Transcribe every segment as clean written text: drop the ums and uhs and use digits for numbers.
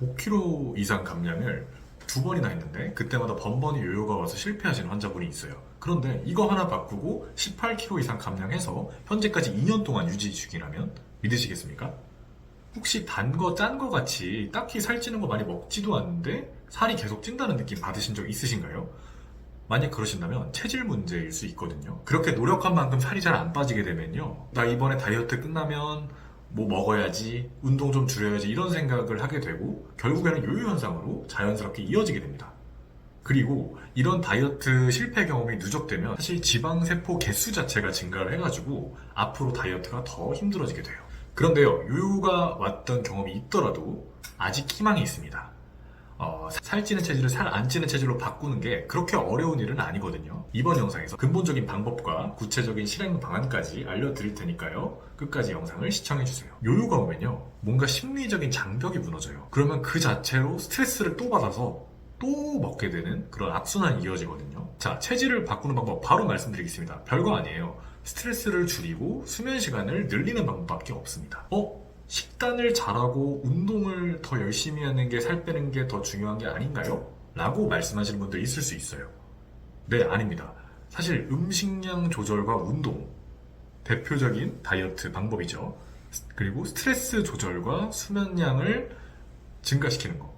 5kg 이상 감량을 2번이나 했는데 그때마다 번번이 요요가 와서 실패하시는 환자분이 있어요. 그런데 이거 하나 바꾸고 18kg 이상 감량해서 현재까지 2년 동안 유지 중이라면 믿으시겠습니까? 혹시 단 거, 짠 거 같이 딱히 살찌는 거 많이 먹지도 않는데 살이 계속 찐다는 느낌 받으신 적 있으신가요? 만약 그러신다면 체질 문제일 수 있거든요. 그렇게 노력한 만큼 살이 잘 안 빠지게 되면요. 나 이번에 다이어트 끝나면 뭐 먹어야지, 운동 좀 줄여야지 이런 생각을 하게 되고 결국에는 요요 현상으로 자연스럽게 이어지게 됩니다. 그리고 이런 다이어트 실패 경험이 누적되면 사실 지방세포 개수 자체가 증가를 해가지고 앞으로 다이어트가 더 힘들어지게 돼요. 그런데요, 요요가 왔던 경험이 있더라도 아직 희망이 있습니다. 살찌는 체질을 살 안 찌는 체질로 바꾸는 게 그렇게 어려운 일은 아니거든요. 이번 영상에서 근본적인 방법과 구체적인 실행 방안까지 알려드릴 테니까요. 끝까지 영상을 시청해주세요. 요요가 오면요, 뭔가 심리적인 장벽이 무너져요. 그러면 그 자체로 스트레스를 또 받아서 또 먹게 되는 그런 악순환이 이어지거든요. 자, 체질을 바꾸는 방법 바로 말씀드리겠습니다. 별거 아니에요. 스트레스를 줄이고 수면 시간을 늘리는 방법밖에 없습니다. 식단을 잘하고 운동을 더 열심히 하는 게 살 빼는 게 더 중요한 게 아닌가요? 라고 말씀하시는 분들 있을 수 있어요. 네, 아닙니다. 사실 음식량 조절과 운동, 대표적인 다이어트 방법이죠. 그리고 스트레스 조절과 수면량을 증가시키는 거.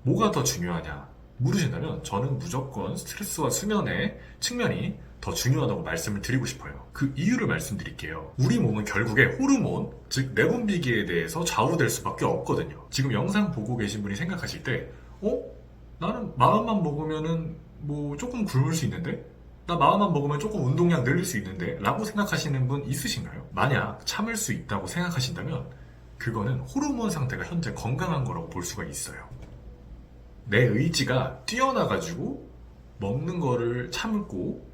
뭐가 더 중요하냐 물으신다면 저는 무조건 스트레스와 수면의 측면이 더 중요하다고 말씀을 드리고 싶어요. 그 이유를 말씀드릴게요. 우리 몸은 결국에 호르몬, 즉 내분비계에 대해서 좌우될 수밖에 없거든요. 지금 영상 보고 계신 분이 생각하실 때 나는 마음만 먹으면은 뭐 조금 굶을 수 있는데? 나 마음만 먹으면 조금 운동량 늘릴 수 있는데? 라고 생각하시는 분 있으신가요? 만약 참을 수 있다고 생각하신다면 그거는 호르몬 상태가 현재 건강한 거라고 볼 수가 있어요. 내 의지가 뛰어나가지고 먹는 거를 참고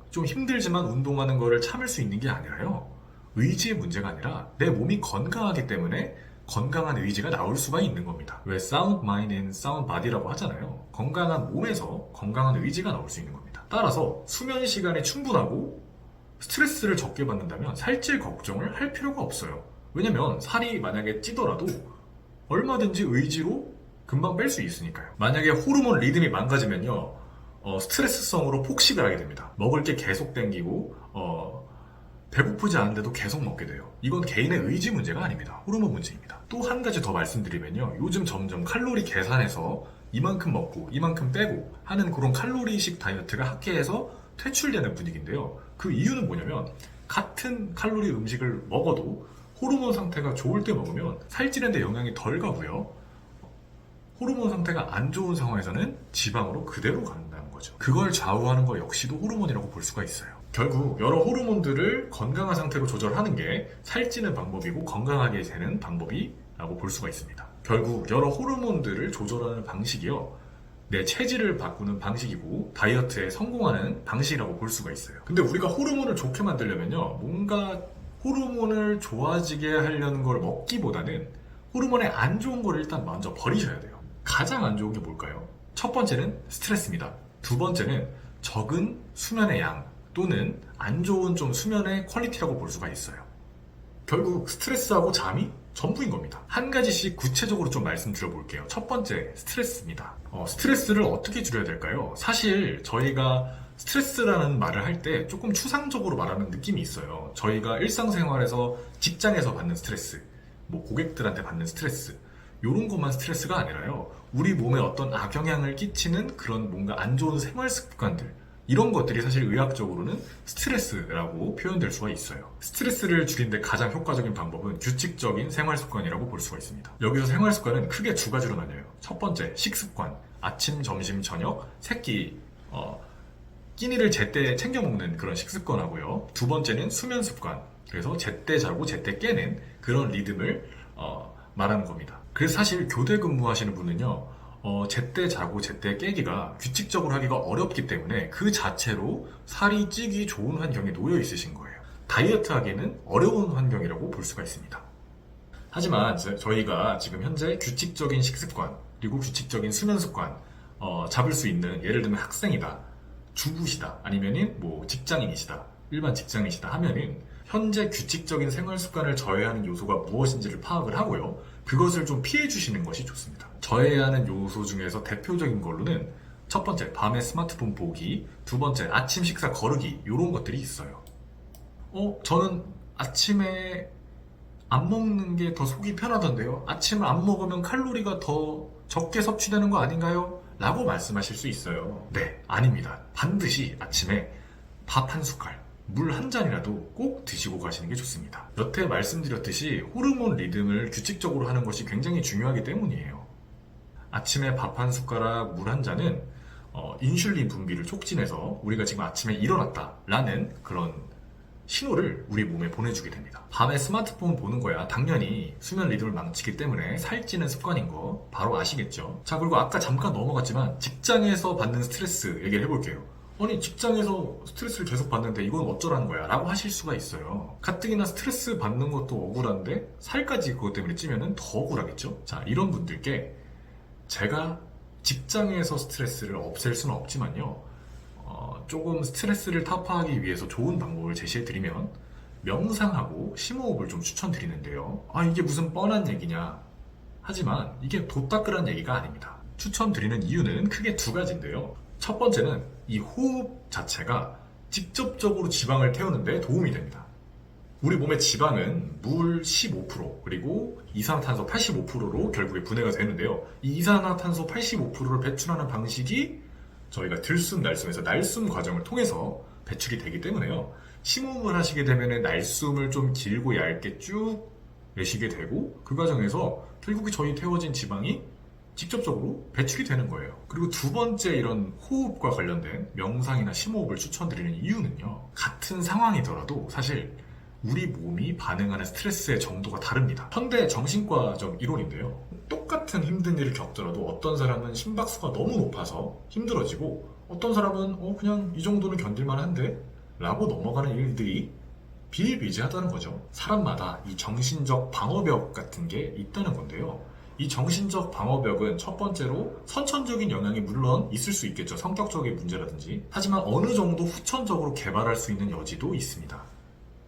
좀 힘들지만 운동하는 거를 참을 수 있는 게 아니라요. 의지의 문제가 아니라 내 몸이 건강하기 때문에 건강한 의지가 나올 수가 있는 겁니다. 왜 sound mind and sound body라고 하잖아요. 건강한 몸에서 건강한 의지가 나올 수 있는 겁니다. 따라서 수면 시간이 충분하고 스트레스를 적게 받는다면 살찔 걱정을 할 필요가 없어요. 왜냐면 살이 만약에 찌더라도 얼마든지 의지로 금방 뺄 수 있으니까요. 만약에 호르몬 리듬이 망가지면요, 스트레스성으로 폭식을 하게 됩니다. 먹을 게 계속 땡기고 배고프지 않은데도 계속 먹게 돼요. 이건 개인의 의지 문제가 아닙니다. 호르몬 문제입니다. 또 한 가지 더 말씀드리면요, 요즘 점점 칼로리 계산해서 이만큼 먹고 이만큼 빼고 하는 그런 칼로리식 다이어트가 학계에서 퇴출되는 분위기인데요. 그 이유는 뭐냐면 같은 칼로리 음식을 먹어도 호르몬 상태가 좋을 때 먹으면 살찌는 데 영향이 덜 가고요. 호르몬 상태가 안 좋은 상황에서는 지방으로 그대로 간다는 거죠. 그걸 좌우하는 거 역시도 호르몬이라고 볼 수가 있어요. 결국 여러 호르몬들을 건강한 상태로 조절하는 게 살찌는 방법이고 건강하게 되는 방법이라고 볼 수가 있습니다. 결국 여러 호르몬들을 조절하는 방식이요, 내 체질을 바꾸는 방식이고 다이어트에 성공하는 방식이라고 볼 수가 있어요. 근데 우리가 호르몬을 좋게 만들려면요, 뭔가 호르몬을 좋아지게 하려는 걸 먹기보다는 호르몬에 안 좋은 걸 일단 먼저 버리셔야 돼요. 가장 안 좋은 게 뭘까요? 첫 번째는 스트레스입니다. 두 번째는 적은 수면의 양 또는 안 좋은 좀 수면의 퀄리티라고 볼 수가 있어요. 결국 스트레스하고 잠이 전부인 겁니다. 한 가지씩 구체적으로 좀 말씀드려볼게요. 첫 번째, 스트레스입니다. 스트레스를 어떻게 줄여야 될까요? 사실 저희가 스트레스라는 말을 할 때 조금 추상적으로 말하는 느낌이 있어요. 저희가 일상생활에서 직장에서 받는 스트레스, 뭐 고객들한테 받는 스트레스, 이런 것만 스트레스가 아니라요, 우리 몸에 어떤 악영향을 끼치는 그런 뭔가 안 좋은 생활 습관들, 이런 것들이 사실 의학적으로는 스트레스라고 표현될 수가 있어요. 스트레스를 줄이는데 가장 효과적인 방법은 규칙적인 생활 습관이라고 볼 수가 있습니다. 여기서 생활 습관은 크게 두 가지로 나뉘어요. 첫 번째, 식습관. 아침, 점심, 저녁, 세끼 끼니를 제때 챙겨 먹는 그런 식습관하고요. 두 번째는 수면 습관. 그래서 제때 자고 제때 깨는 그런 리듬을 말하는 겁니다. 그래서 사실 교대 근무하시는 분은요, 제때 자고 제때 깨기가 규칙적으로 하기가 어렵기 때문에 그 자체로 살이 찌기 좋은 환경에 놓여 있으신 거예요. 다이어트 하기는 어려운 환경이라고 볼 수가 있습니다. 하지만 저희가 지금 현재 규칙적인 식습관 그리고 규칙적인 수면 습관 잡을 수 있는, 예를 들면 학생이다, 주부시다, 아니면은 뭐 직장인이시다, 일반 직장인이시다 하면은 현재 규칙적인 생활 습관을 저해하는 요소가 무엇인지를 파악을 하고요. 그것을 좀 피해 주시는 것이 좋습니다. 저해야 하는 요소 중에서 대표적인 걸로는 첫 번째, 밤에 스마트폰 보기, 두 번째, 아침 식사 거르기, 이런 것들이 있어요. 저는 아침에 안 먹는 게 더 속이 편하던데요. 아침을 안 먹으면 칼로리가 더 적게 섭취되는 거 아닌가요? 라고 말씀하실 수 있어요. 네, 아닙니다. 반드시 아침에 밥 한 숟갈, 물 한 잔이라도 꼭 드시고 가시는 게 좋습니다. 여태 말씀드렸듯이 호르몬 리듬을 규칙적으로 하는 것이 굉장히 중요하기 때문이에요. 아침에 밥 한 숟가락, 물 한 잔은 인슐린 분비를 촉진해서 우리가 지금 아침에 일어났다라는 그런 신호를 우리 몸에 보내주게 됩니다. 밤에 스마트폰 보는 거야 당연히 수면 리듬을 망치기 때문에 살찌는 습관인 거 바로 아시겠죠? 자, 그리고 아까 잠깐 넘어갔지만 직장에서 받는 스트레스 얘기를 해볼게요. 아니, 직장에서 스트레스를 계속 받는데 이건 어쩌라는 거야 라고 하실 수가 있어요. 가뜩이나 스트레스 받는 것도 억울한데 살까지 그것 때문에 찌면은 더 억울하겠죠? 자, 이런 분들께 제가 직장에서 스트레스를 없앨 수는 없지만요, 조금 스트레스를 타파하기 위해서 좋은 방법을 제시해드리면 명상하고 심호흡을 좀 추천드리는데요. 이게 무슨 뻔한 얘기냐, 하지만 이게 도 닦으란 얘기가 아닙니다. 추천드리는 이유는 크게 두 가지인데요. 첫 번째는 이 호흡 자체가 직접적으로 지방을 태우는 데 도움이 됩니다. 우리 몸의 지방은 물 15% 그리고 이산화탄소 85%로 결국에 분해가 되는데요. 이 이산화탄소 85%를 배출하는 방식이 저희가 들숨, 날숨에서 날숨 과정을 통해서 배출이 되기 때문에요. 심호흡을 하시게 되면 날숨을 좀 길고 얇게 쭉 내쉬게 되고 그 과정에서 결국에 저희 태워진 지방이 직접적으로 배출이 되는 거예요. 그리고 두 번째 이런 호흡과 관련된 명상이나 심호흡을 추천드리는 이유는요, 같은 상황이더라도 사실 우리 몸이 반응하는 스트레스의 정도가 다릅니다. 현대 정신과적 이론인데요. 똑같은 힘든 일을 겪더라도 어떤 사람은 심박수가 너무 높아서 힘들어지고 어떤 사람은 그냥 이 정도는 견딜만 한데 라고 넘어가는 일들이 비일비재하다는 거죠. 사람마다 이 정신적 방어벽 같은 게 있다는 건데요. 이 정신적 방어벽은 첫 번째로 선천적인 영향이 물론 있을 수 있겠죠. 성격적인 문제라든지. 하지만 어느 정도 후천적으로 개발할 수 있는 여지도 있습니다.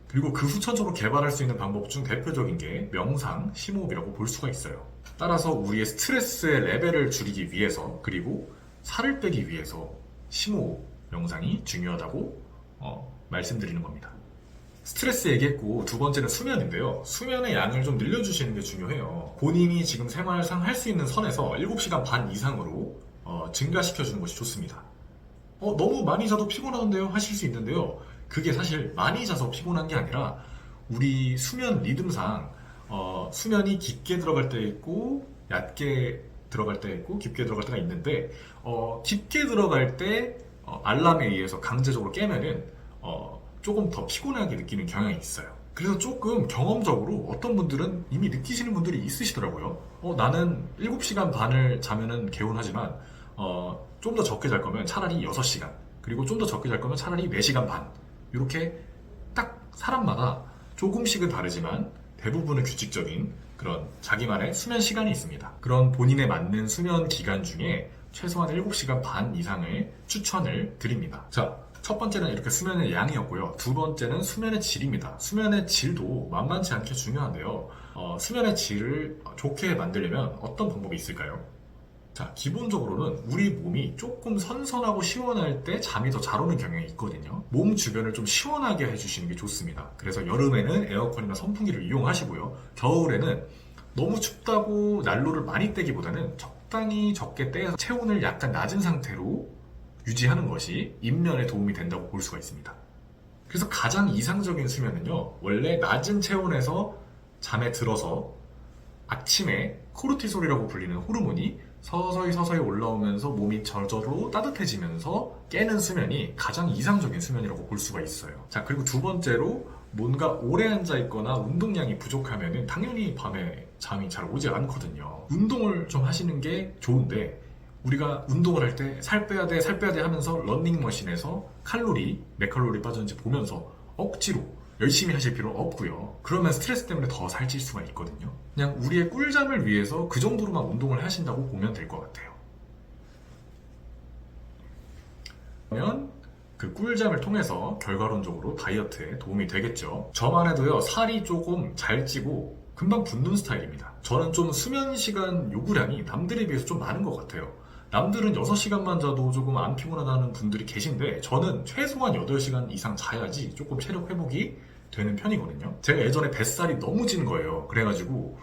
그리고 그 후천적으로 개발할 수 있는 방법 중 대표적인 게 명상, 심호흡이라고 볼 수가 있어요. 따라서 우리의 스트레스의 레벨을 줄이기 위해서, 그리고 살을 빼기 위해서 심호흡, 명상이 중요하다고 말씀드리는 겁니다. 스트레스 얘기했고, 두 번째는 수면인데요. 수면의 양을 좀 늘려주시는 게 중요해요. 본인이 지금 생활상 할 수 있는 선에서 7시간 반 이상으로 증가시켜주는 것이 좋습니다. 너무 많이 자도 피곤한데요? 하실 수 있는데요. 그게 사실 많이 자서 피곤한 게 아니라 우리 수면 리듬상 수면이 깊게 들어갈 때 있고 얕게 들어갈 때 있고 깊게 들어갈 때가 있는데 깊게 들어갈 때 알람에 의해서 강제적으로 깨면은 조금 더 피곤하게 느끼는 경향이 있어요. 그래서 조금 경험적으로 어떤 분들은 이미 느끼시는 분들이 있으시더라고요. 나는 7시간 반을 자면은 개운하지만 좀 더 적게 잘 거면 차라리 6시간, 그리고 좀 더 적게 잘 거면 차라리 4시간 반, 이렇게 딱 사람마다 조금씩은 다르지만 대부분은 규칙적인 그런 자기만의 수면 시간이 있습니다. 그런 본인에 맞는 수면 기간 중에 최소한 7시간 반 이상을 추천을 드립니다. 자, 첫 번째는 이렇게 수면의 양이었고요. 두 번째는 수면의 질입니다. 수면의 질도 만만치 않게 중요한데요. 수면의 질을 좋게 만들려면 어떤 방법이 있을까요? 자, 기본적으로는 우리 몸이 조금 선선하고 시원할 때 잠이 더 잘 오는 경향이 있거든요. 몸 주변을 좀 시원하게 해주시는 게 좋습니다. 그래서 여름에는 에어컨이나 선풍기를 이용하시고요. 겨울에는 너무 춥다고 난로를 많이 떼기보다는 적당히 적게 떼서 체온을 약간 낮은 상태로 유지하는 것이 입면에 도움이 된다고 볼 수가 있습니다. 그래서 가장 이상적인 수면은요, 원래 낮은 체온에서 잠에 들어서 아침에 코르티솔이라고 불리는 호르몬이 서서히 올라오면서 몸이 저절로 따뜻해지면서 깨는 수면이 가장 이상적인 수면이라고 볼 수가 있어요. 자, 그리고 두 번째로 뭔가 오래 앉아 있거나 운동량이 부족하면 당연히 밤에 잠이 잘 오지 않거든요. 운동을 좀 하시는 게 좋은데, 우리가 운동을 할 때 살 빼야 돼 하면서 러닝머신에서 몇 칼로리 빠졌는지 보면서 억지로 열심히 하실 필요는 없고요. 그러면 스트레스 때문에 더 살찔 수가 있거든요. 그냥 우리의 꿀잠을 위해서 그 정도로만 운동을 하신다고 보면 될 것 같아요. 그러면 그 꿀잠을 통해서 결과론적으로 다이어트에 도움이 되겠죠. 저만 해도요, 살이 조금 잘 찌고 금방 붓는 스타일입니다. 저는 좀 수면 시간 요구량이 남들에 비해서 좀 많은 것 같아요. 남들은 6시간만 자도 조금 안 피곤하다는 분들이 계신데 저는 최소한 8시간 이상 자야지 조금 체력 회복이 되는 편이거든요. 제가 예전에 뱃살이 너무 찐 거예요. 그래가지고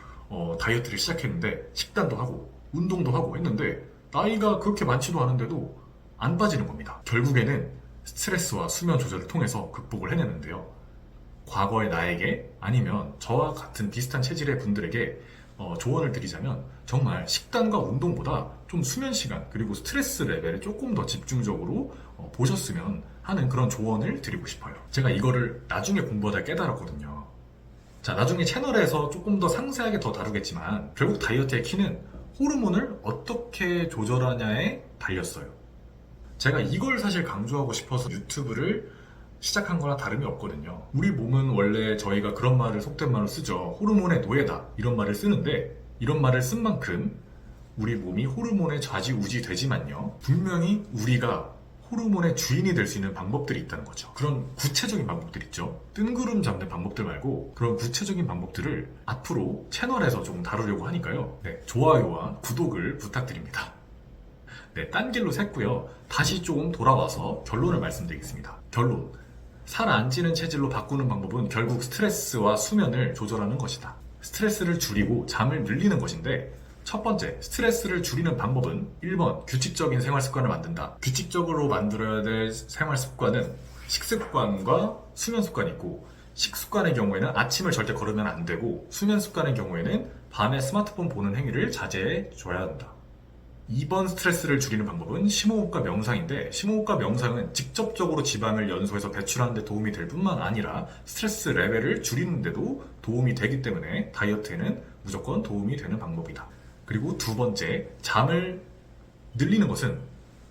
다이어트를 시작했는데 식단도 하고 운동도 하고 했는데 나이가 그렇게 많지도 않은데도 안 빠지는 겁니다. 결국에는 스트레스와 수면 조절을 통해서 극복을 해냈는데요. 과거의 나에게 아니면 저와 같은 비슷한 체질의 분들에게 조언을 드리자면 정말 식단과 운동보다 좀 수면 시간 그리고 스트레스 레벨을 조금 더 집중적으로 보셨으면 하는 그런 조언을 드리고 싶어요. 제가 이거를 나중에 공부하다 깨달았거든요. 자, 나중에 채널에서 조금 더 상세하게 더 다루겠지만 결국 다이어트의 키는 호르몬을 어떻게 조절하냐에 달렸어요. 제가 이걸 사실 강조하고 싶어서 유튜브를 시작한 거나 다름이 없거든요. 우리 몸은 원래 저희가 그런 말을 속된 말로 쓰죠. 호르몬의 노예다 이런 말을 쓰는데 이런 말을 쓴 만큼 우리 몸이 호르몬에 좌지우지 되지만요. 분명히 우리가 호르몬의 주인이 될 수 있는 방법들이 있다는 거죠. 그런 구체적인 방법들 있죠. 뜬구름 잡는 방법들 말고 그런 구체적인 방법들을 앞으로 채널에서 좀 다루려고 하니까요. 네, 좋아요와 구독을 부탁드립니다. 네, 딴 길로 샜고요. 다시 조금 돌아와서 결론을 말씀드리겠습니다. 결론. 살 안 찌는 체질로 바꾸는 방법은 결국 스트레스와 수면을 조절하는 것이다. 스트레스를 줄이고 잠을 늘리는 것인데 첫 번째, 스트레스를 줄이는 방법은 1번, 규칙적인 생활 습관을 만든다. 규칙적으로 만들어야 될 생활 습관은 식습관과 수면 습관이 있고 식습관의 경우에는 아침을 절대 걸으면 안 되고 수면 습관의 경우에는 밤에 스마트폰 보는 행위를 자제해 줘야 한다. 2번 스트레스를 줄이는 방법은 심호흡과 명상인데 심호흡과 명상은 직접적으로 지방을 연소해서 배출하는 데 도움이 될 뿐만 아니라 스트레스 레벨을 줄이는 데도 도움이 되기 때문에 다이어트에는 무조건 도움이 되는 방법이다. 그리고 두 번째, 잠을 늘리는 것은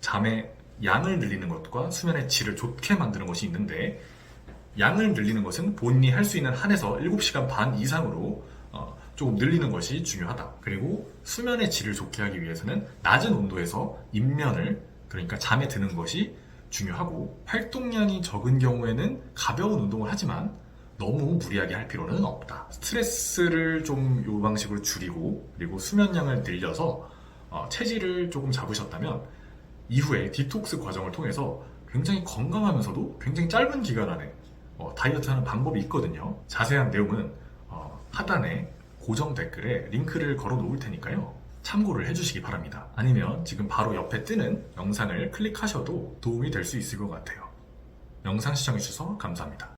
잠의 양을 늘리는 것과 수면의 질을 좋게 만드는 것이 있는데 양을 늘리는 것은 본인이 할 수 있는 한에서 7시간 반 이상으로 조금 늘리는 것이 중요하다. 그리고 수면의 질을 좋게 하기 위해서는 낮은 온도에서 입면을 그러니까 잠에 드는 것이 중요하고 활동량이 적은 경우에는 가벼운 운동을 하지만 너무 무리하게 할 필요는 없다. 스트레스를 좀 이 방식으로 줄이고 그리고 수면량을 늘려서 체질을 조금 잡으셨다면 이후에 디톡스 과정을 통해서 굉장히 건강하면서도 굉장히 짧은 기간 안에 다이어트하는 방법이 있거든요. 자세한 내용은 하단에 고정 댓글에 링크를 걸어 놓을 테니까요. 참고를 해주시기 바랍니다. 아니면 지금 바로 옆에 뜨는 영상을 클릭하셔도 도움이 될 수 있을 것 같아요. 영상 시청해주셔서 감사합니다.